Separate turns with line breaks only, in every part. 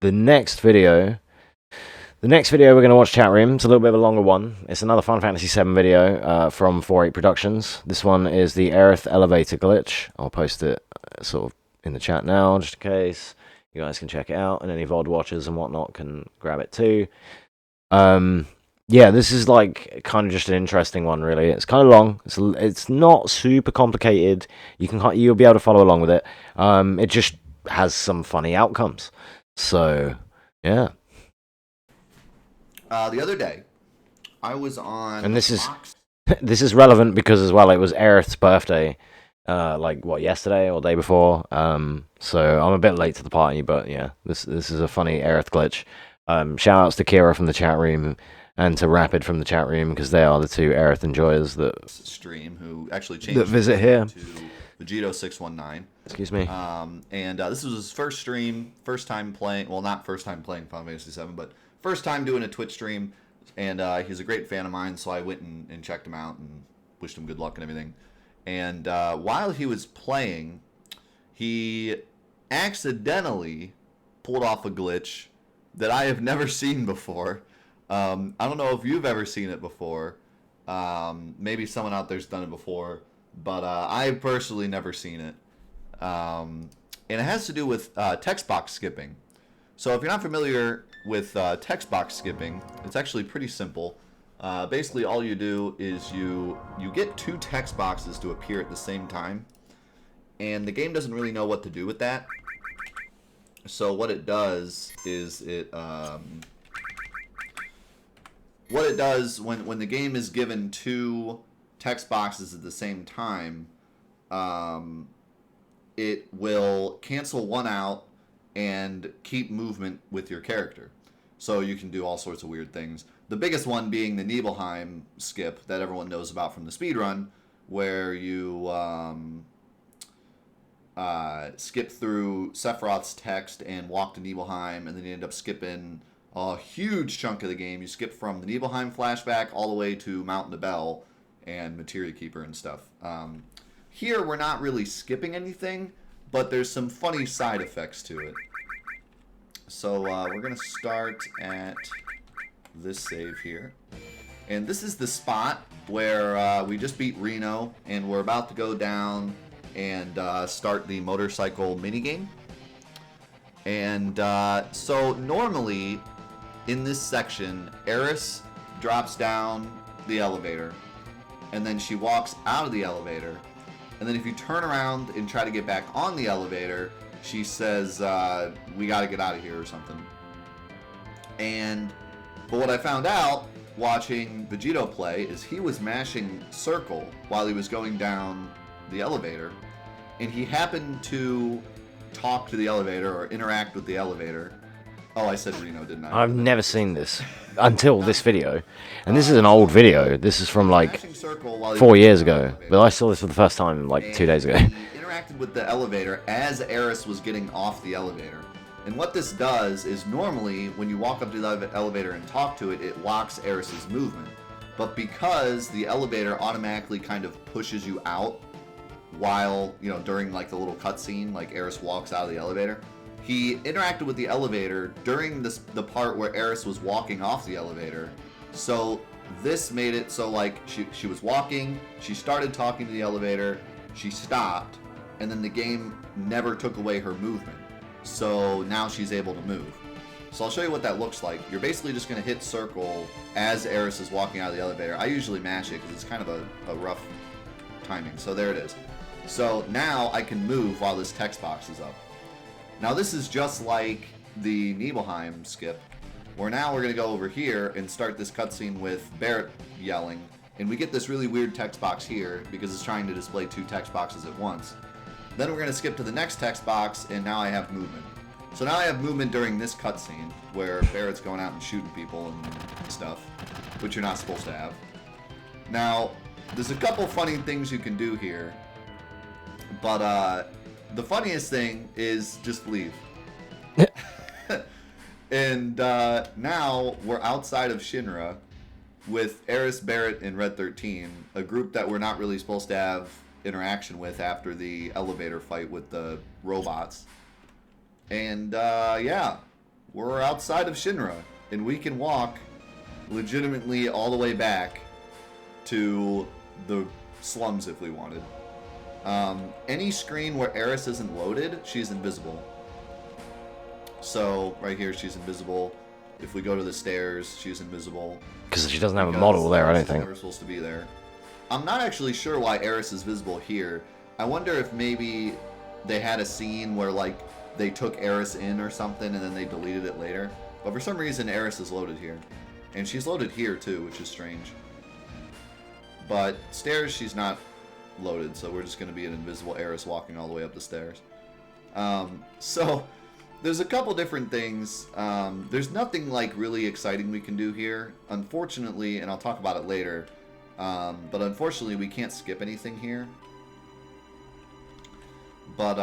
the next video we're going to watch chat room. It's a little bit of a longer one. It's another Final Fantasy 7 video from 48 Productions. This one is the Aerith elevator glitch. I'll post it sort of in the chat now, just in case you guys can check it out, and any VOD watchers and whatnot can grab it too. Yeah, this is like kind of just an interesting one, really. It's kind of long. It's not super complicated. You'll be able to follow along with it. It just has some funny outcomes. So, yeah.
The other day, I was on.
And this is relevant because as well it was Aerith's birthday, yesterday or day before. So I'm a bit late to the party, but yeah, this is a funny Aerith glitch. Shout outs to Kira from the chat room and to Rapid from the chat room, because they are the two Aerith enjoyers that
stream who actually changed
that visit here
to Vegito619.
Excuse me.
And this was his first stream, first time playing. Well, not first time playing Final Fantasy 7, but first time doing a Twitch stream. And he's a great fan of mine, so I went and checked him out and wished him good luck and everything. And while he was playing, he accidentally pulled off a glitch that I have never seen before. I don't know if you've ever seen it before. Maybe someone out there's done it before, but I've personally never seen it. And it has to do with text box skipping. So if you're not familiar with text box skipping, it's actually pretty simple. Basically, all you do is you get two text boxes to appear at the same time, and the game doesn't really know what to do with that. So what it does is what it does when the game is given two text boxes at the same time, it will cancel one out and keep movement with your character. So you can do all sorts of weird things. The biggest one being the Nibelheim skip that everyone knows about from the speedrun, where you skip through Sephiroth's text and walk to Nibelheim, and then you end up skipping a huge chunk of the game. You skip from the Nibelheim flashback all the way to Mount Nibel and Materia Keeper and stuff. Here we're not really skipping anything, but there's some funny side effects to it. So we're going to start at this save here. And this is the spot where we just beat Reno, and we're about to go down and start the motorcycle minigame. And so normally in this section, Aerith drops down the elevator, and then she walks out of the elevator. And then if you turn around and try to get back on the elevator, she says, we got to get out of here or something. But what I found out watching Vegito play is he was mashing circle while he was going down the elevator, and he happened to talk to the elevator or interact with the elevator. Oh, I said Reno, didn't I?
I've never seen this until this video, and this is an old video. This is from like 4 years ago, but I saw this for the first time like 2 days ago.
He interacted with the elevator as Aerith was getting off the elevator. And what this does is normally when you walk up to the elevator and talk to it, it locks Aerith's movement. But because the elevator automatically kind of pushes you out while, during like the little cutscene, like Aerith walks out of the elevator, he interacted with the elevator during the part where Aerith was walking off the elevator. So this made it so like she was walking, she started talking to the elevator, she stopped, and then the game never took away her movement. So now she's able to move. So I'll show you what that looks like. You're basically just going to hit circle as Aerith is walking out of the elevator. I usually mash it because it's kind of a rough timing. So there it is. So now I can move while this text box is up. Now this is just like the Nibelheim skip, where now we're going to go over here and start this cutscene with Barrett yelling, and we get this really weird text box here because it's trying to display two text boxes at once. Then we're going to skip to the next text box, and now I have movement. So now I have movement during this cutscene where Barrett's going out and shooting people and stuff, which you're not supposed to have. Now, there's a couple funny things you can do here, but the funniest thing is just leave. And now we're outside of Shinra with Aerith, Barrett, and Red 13, a group that we're not really supposed to have interaction with after the elevator fight with the robots. And yeah, we're outside of Shinra, and we can walk legitimately all the way back to the slums if we wanted. Any screen where Aerith isn't loaded, she's invisible. So right here, she's invisible. If we go to the stairs, she's invisible.
Because she doesn't have a model there, I don't think.
Never supposed to be there. I'm not actually sure why Aerith is visible here. I wonder if maybe they had a scene where like they took Aerith in or something and then they deleted it later. But for some reason, Aerith is loaded here. And she's loaded here too, which is strange. But stairs, she's not loaded, so we're just going to be an invisible Aerith walking all the way up the stairs. So there's a couple different things. There's nothing like really exciting we can do here. Unfortunately, and I'll talk about it later, but unfortunately we can't skip anything here. But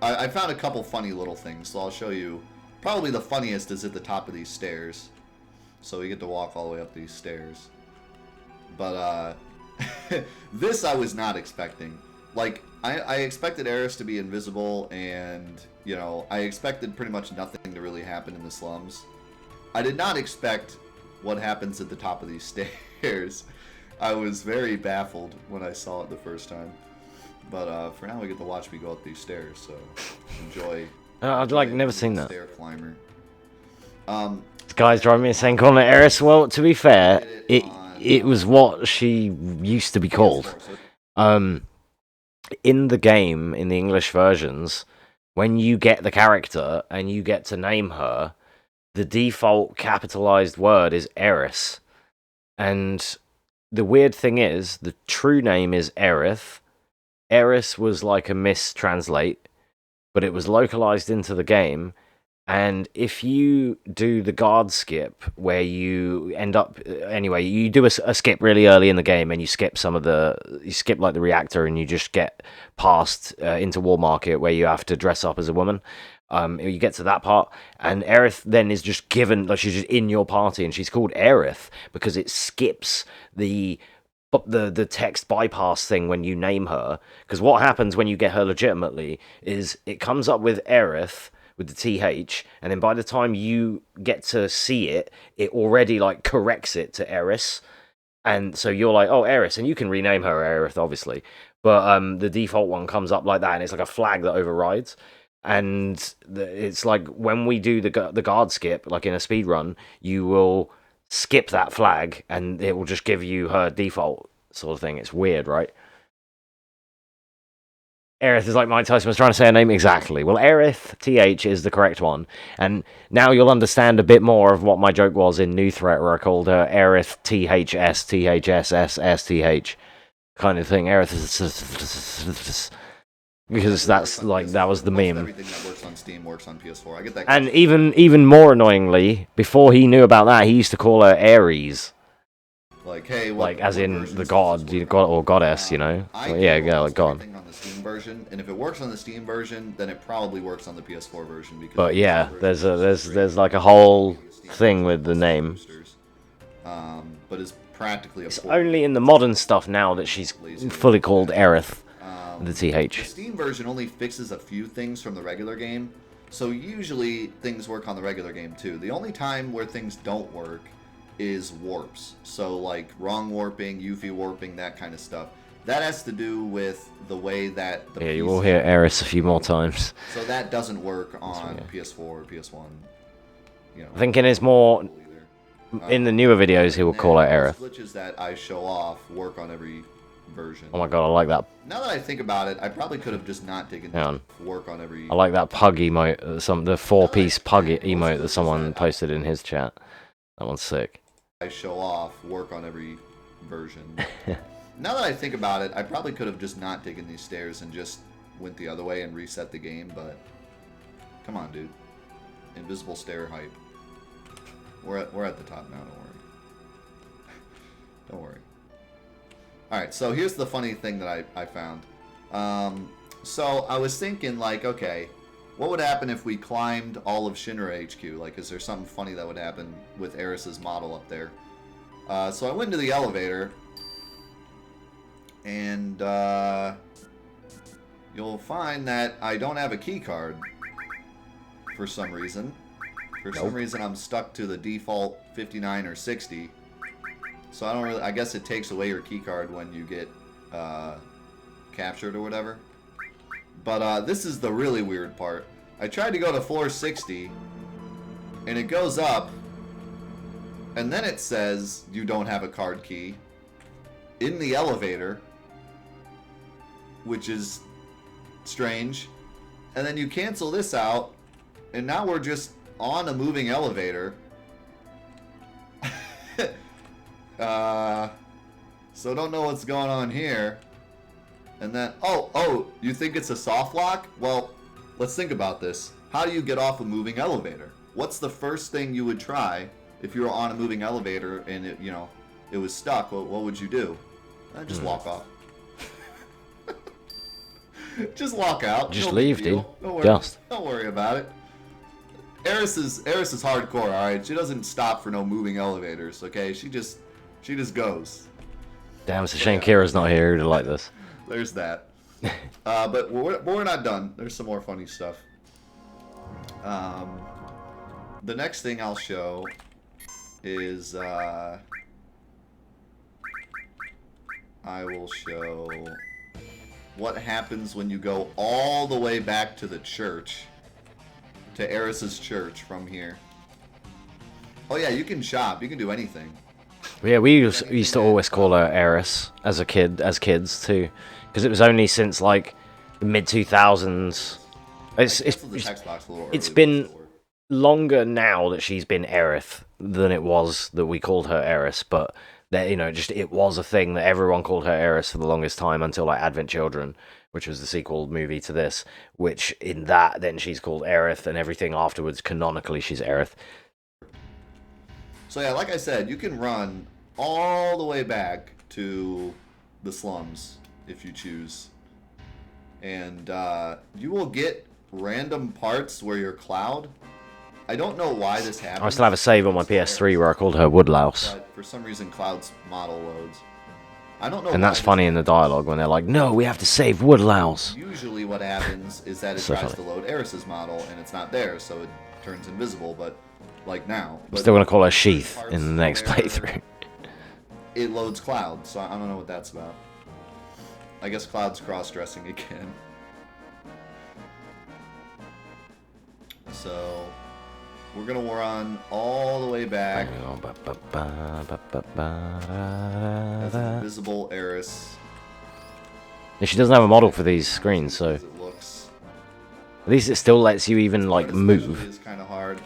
I found a couple funny little things, so I'll show you. Probably the funniest is at the top of these stairs. So we get to walk all the way up these stairs. But this I was not expecting. Like, I expected Aerith to be invisible, and, you know, I expected pretty much nothing to really happen in the slums. I did not expect what happens at the top of these stairs. I was very baffled when I saw it the first time. But for now, we get to watch me go up these stairs, so enjoy.
I'd like never seen that.
Stair climber.
This guy's driving me insane calling it Aerith. Well, to be fair, it was what she used to be called. In the game, in the English versions, when you get the character and you get to name her, the default capitalized word is Aerith. And the weird thing is, the true name is Aerith. Aerith was like a mistranslate, but it was localized into the game. And if you do the guard skip, where you end up, anyway, you do a skip really early in the game, and you skip you skip like the reactor, and you just get past into War Market, where you have to dress up as a woman. You get to that part, and Aerith then is just given, like she's just in your party, and she's called Aerith because it skips the text bypass thing when you name her. Because what happens when you get her legitimately is it comes up with Aerith with the TH, and then by the time you get to see it, it already like corrects it to Aerith, and so you're like, oh, Aerith, and you can rename her Aerith, obviously, but the default one comes up like that, and it's like a flag that overrides, and it's like when we do the guard skip, like in a speed run, you will skip that flag, and it will just give you her default sort of thing. It's weird, right? Aerith is like Mike Tyson was trying to say her name exactly. Well, Aerith, TH, is the correct one. And now you'll understand a bit more of what my joke was in New Threat, where I called her Aerith, THS, THSS, STH kind of thing. Aerith is... Because that's like, that was the meme.
Everything that works on Steam works on PS4. I get that.
And even more annoyingly, before he knew about that, he used to call her Ares.
Like, hey,
like as in the god, or goddess, you know? Yeah, like god.
On the Steam version, and if it works on the Steam version, then it probably works on the PS4 version. Because
but yeah, there's like a whole thing with the name.
But it's practically
it's only in the modern stuff now that she's fully called Aerith, the TH.
The Steam version only fixes a few things from the regular game, so usually things work on the regular game too. The only time where things don't work is warps. So like wrong warping, Yuffie warping, that kind of stuff. That has to do with the way that the
you will hear Aerith a few more times.
So that doesn't work on PS4 or PS1. You know,
I think in his more in the newer videos he will call her Aerith.
Glitches that I show off work on every version.
Oh my god, I like that.
Now that I think about it, I probably could have just not taken work on every.
I like that pug emote. The 4-piece pug emote that someone posted in his chat. That one's sick.
I show off work on every version. Now that I think about it, I probably could have just not taken these stairs and just went the other way and reset the game, but come on, dude. Invisible stair hype. We're at the top now, don't worry. Don't worry. Alright, so here's the funny thing that I found. So I was thinking, like, okay, what would happen if we climbed all of Shinra HQ? Like, is there something funny that would happen with Aerith's model up there? So I went to the elevator, and you'll find that I don't have a key card for some reason. For some reason, I'm stuck to the default 59 or 60. So I don't really. I guess it takes away your key card when you get captured or whatever. But this is the really weird part. I tried to go to floor 60, and it goes up, and then it says you don't have a card key in the elevator, which is strange. And then you cancel this out, and now we're just on a moving elevator. So don't know what's going on here. And then, oh, you think it's a soft lock? Well, let's think about this. How do you get off a moving elevator? What's the first thing you would try if you were on a moving elevator and it was stuck? What would you do? Just walk off. Just walk out.
Just
No
leave,
big
dude.
deal. Don't worry.
Just.
Don't worry about it. Aerith is hardcore, all right. She doesn't stop for no moving elevators. Okay, she just goes.
Damn, it's a shame Kira's not here to like this.
There's that. But we're not done. There's some more funny stuff. The next thing I'll show is I will show what happens when you go all the way back to the church, to Aerith's church from here. Oh yeah, you can shop. You can do anything.
Yeah, we used to always call her Aerith as kids too, because it was only since like the mid 2000s. It's been longer now that she's been Aerith than it was that we called her Aerith, but that it was a thing that everyone called her Aerith for the longest time until like Advent Children, which was the sequel movie to this. Which in that then she's called Aerith, and everything afterwards canonically she's Aerith.
So yeah, like I said, you can run all the way back to the slums if you choose. And you will get random parts where you're Cloud. I don't know why this happens.
I still have a save on my PS3 where I called her Woodlouse.
But for some reason, Cloud's model loads. I don't know.
And that's funny in the dialogue when they're like, "No, we have to save Woodlouse."
Usually, what happens is that it tries to load Aerith's model, and it's not there, so it turns invisible. But like now,
I'm still gonna call her Sheath in the next playthrough.
It loads Cloud, so I don't know what that's about. I guess Cloud's cross-dressing again. So we're gonna run all the way back as an invisible Aerith.
Yeah, she doesn't have a model for these screens, so
It looks.
at least it still lets you even like move.
It's kind of hard.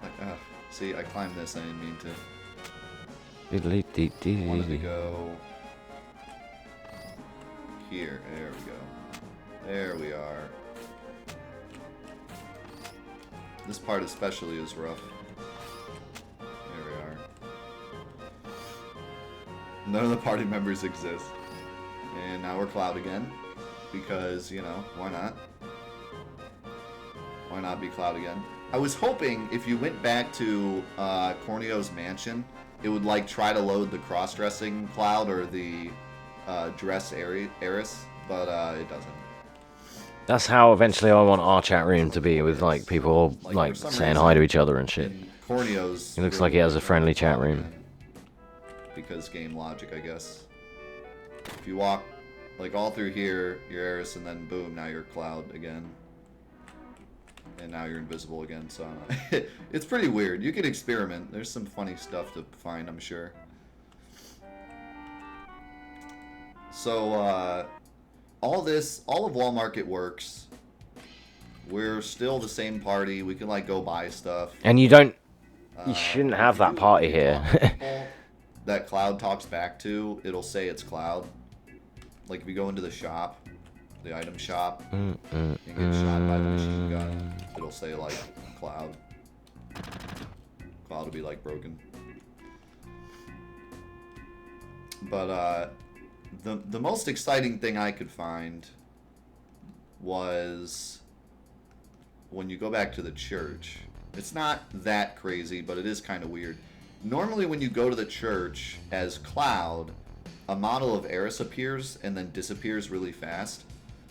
Like, see, I climbed this. I didn't mean to. I wanted to go here. There we go. There we are. This part especially is rough. There we are. None of the party members exist. And now we're Cloud again. Because, why not? Why not be Cloud again? I was hoping if you went back to Corneo's mansion, it would try to load the cross-dressing Cloud or the dress Aerith, but it doesn't.
That's how eventually I want our chat room to be, with like people saying hi to each other and shit.
Corneo's.
It looks like he has a friendly chat room.
Because game logic, I guess. If you walk all through here, you're Aerith, and then boom, now you're Cloud again. And now you're invisible again, so it's pretty weird. You can experiment. There's some funny stuff to find, I'm sure. So, all of Wall Market works. We're still the same party. We can go buy stuff.
And you shouldn't have that party here.
That Cloud talks back to, it'll say it's Cloud. Like if you go into the shop, the item shop, and get shot by the machine gun, it'll say Cloud. Cloud will be broken. But the most exciting thing I could find was when you go back to the church. It's not that crazy, but it is kind of weird. Normally when you go to the church as Cloud, a model of Aerith appears and then disappears really fast.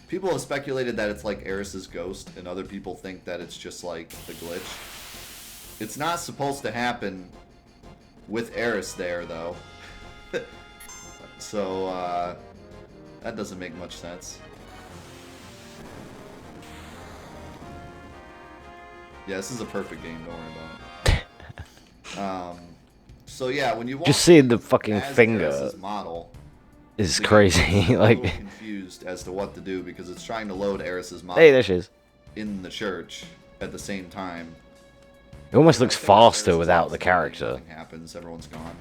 People have speculated that it's like Aerith's ghost, and other people think that it's just like the glitch. It's not supposed to happen with Aerith there, though. So, that doesn't make much sense. Yeah, this is a perfect game, don't worry about it. So yeah, when you walk
Just seeing the fucking
as
finger
Aerith's model
is
the
crazy.
game's a
Like,
little confused as to what to do because it's trying to load Aerith's model
hey, there she is.
in the church at the same time.
It almost looks
I think
faster
Aerith's
without
lost
the
and
character.
Nothing happens. Everyone's gone.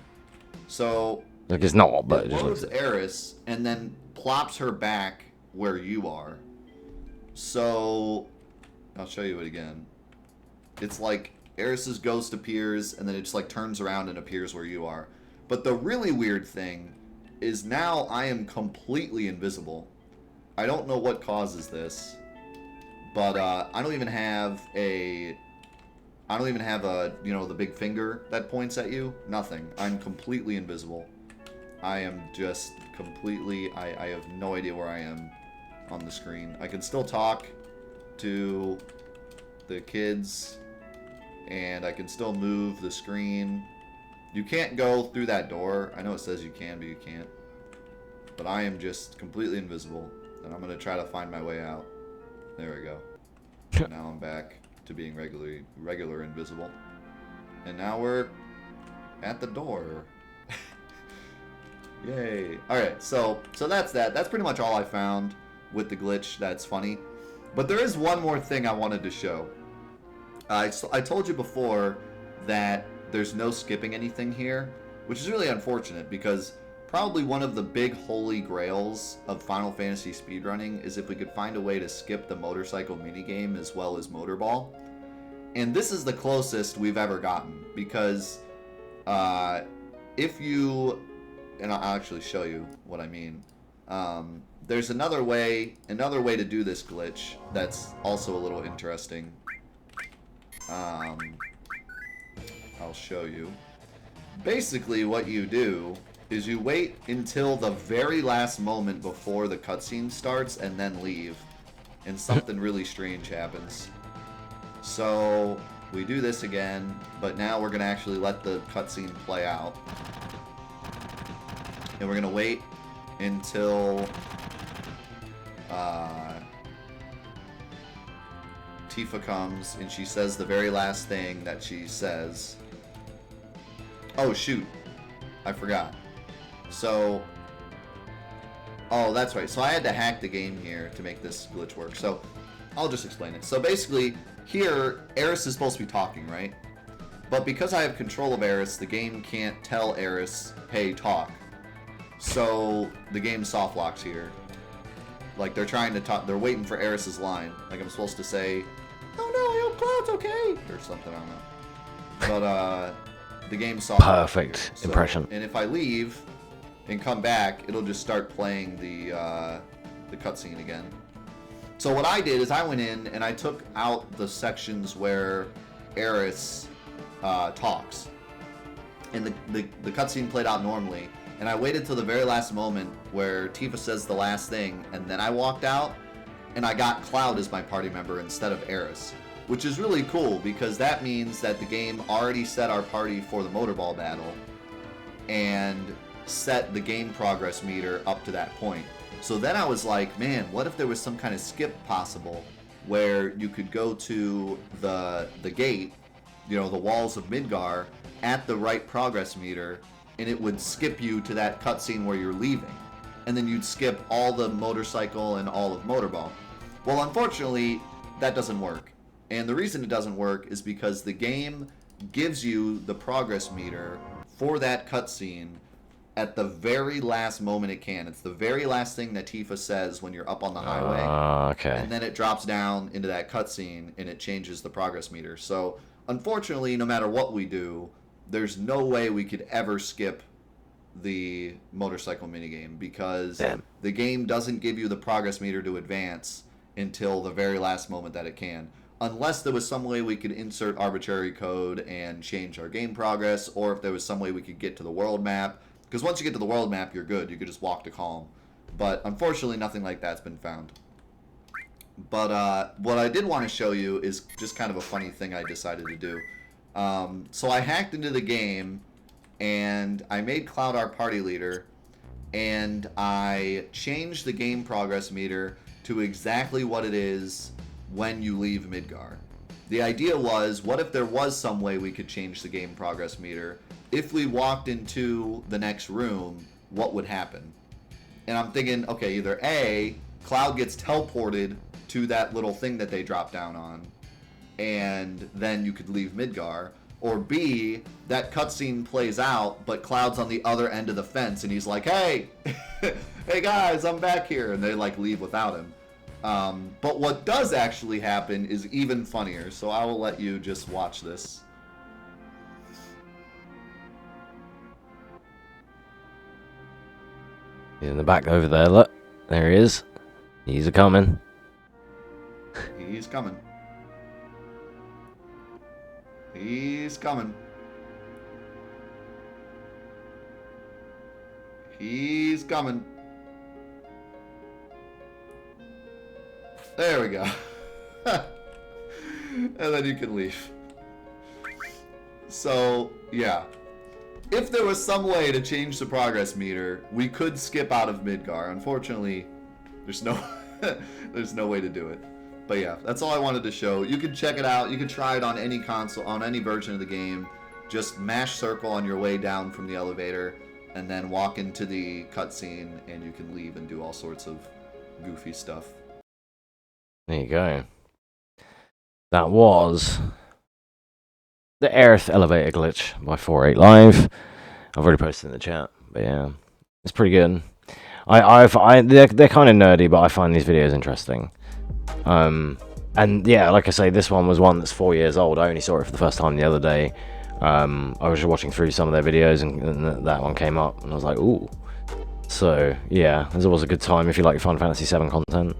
So
Like, it's not, but it
it
just
loads
looks.
Aerith and then plops her back where you are. So I'll show you it again. It's like Aerith's ghost appears and then it just like turns around and appears where you are. But the really weird thing is now I am completely invisible. I don't know what causes this, but I don't even have a you know, the big finger that points at you. Nothing. I'm completely invisible. I am just completely I have no idea where I am on the screen. I can still talk to the kids and I can still move the screen. You can't go through that door. I know it says you can, but you can't. But I am just completely invisible, and I'm going to try to find my way out. There we go. Now I'm back to being regular invisible. And now we're at the door. Yay. Alright, so that's that. That's pretty much all I found with the glitch that's funny. But there is one more thing I wanted to show. I told you before that there's no skipping anything here, which is really unfortunate because probably one of the big holy grails of Final Fantasy speedrunning is if we could find a way to skip the motorcycle minigame as well as Motorball. And this is the closest we've ever gotten because if you, and I'll actually show you what I mean. There's another way to do this glitch that's also a little interesting. I'll show you. Basically, what you do is you wait until the very last moment before the cutscene starts and then leave. And something really strange happens. So, we do this again, but now we're going to actually let the cutscene play out. And we're going to wait until Tifa comes and she says the very last thing that she says. Oh, shoot. I forgot. So, oh, that's right. So I had to hack the game here to make this glitch work. So I'll just explain it. So basically, here, Aerith is supposed to be talking, right? But because I have control of Aerith, the game can't tell Aerith, hey, talk. So the game soft locks here. Like, they're trying to talk, they're waiting for Aerith's line. Like, I'm supposed to say, oh no, I hope Cloud's okay, or something, I don't know. But, the game soft locks
Perfect
here. So,
impression.
and if I leave and come back, it'll just start playing the cutscene again. So what I did is I went in and I took out the sections where Aerith talks. And the cutscene played out normally. And I waited till the very last moment where Tifa says the last thing, and then I walked out, and I got Cloud as my party member instead of Aerith. Which is really cool, because that means that the game already set our party for the Motorball battle, and set the game progress meter up to that point. So then I was like, man, what if there was some kind of skip possible, where you could go to the gate, you know, the walls of Midgar, at the right progress meter, and it would skip you to that cutscene where you're leaving. And then you'd skip all the motorcycle and all of Motorball. Well, unfortunately, that doesn't work. And the reason it doesn't work is because the game gives you the progress meter for that cutscene at the very last moment it can. It's the very last thing that Tifa says when you're up on the highway.
Okay.
And then it drops down into that cutscene and it changes the progress meter. So, unfortunately, no matter what we do, there's no way we could ever skip the motorcycle minigame because the game doesn't give you the progress meter to advance until the very last moment that it can. Unless there was some way we could insert arbitrary code and change our game progress, or if there was some way we could get to the world map. Because once you get to the world map, you're good. You could just walk to Calm. But unfortunately, nothing like that's been found. But what I did want to show you is just kind of a funny thing I decided to do. So I hacked into the game, and I made Cloud our party leader, and I changed the game progress meter to exactly what it is when you leave Midgar. The idea was, what if there was some way we could change the game progress meter? If we walked into the next room, what would happen? And I'm thinking, okay, either A, Cloud gets teleported to that little thing that they drop down on, and then you could leave Midgar, or B, that cutscene plays out, but Cloud's on the other end of the fence, and he's like, hey, hey guys, I'm back here, and they like leave without him. But what does actually happen is even funnier, so I will let you just watch this.
He's in the back over there, look. There he is. He's a-coming.
He's coming. He's coming. He's coming. There we go. And then you can leave. So, yeah. If there was some way to change the progress meter, we could skip out of Midgar. Unfortunately, there's no there's no way to do it. But yeah, that's all I wanted to show. You can check it out. You can try it on any console, on any version of the game. Just mash circle on your way down from the elevator, and then walk into the cutscene, and you can leave and do all sorts of goofy stuff.
There you go. That was the Aerith elevator glitch by 48 Live. I've already posted in the chat, but yeah, it's pretty good. They're kind of nerdy, but I find these videos interesting. And yeah, like I say, this one was one that's 4 years old. I only saw it for the first time the other day. I was just watching through some of their videos, and that one came up, and I was like, ooh. So yeah, there's always a good time if you like Final Fantasy 7 content.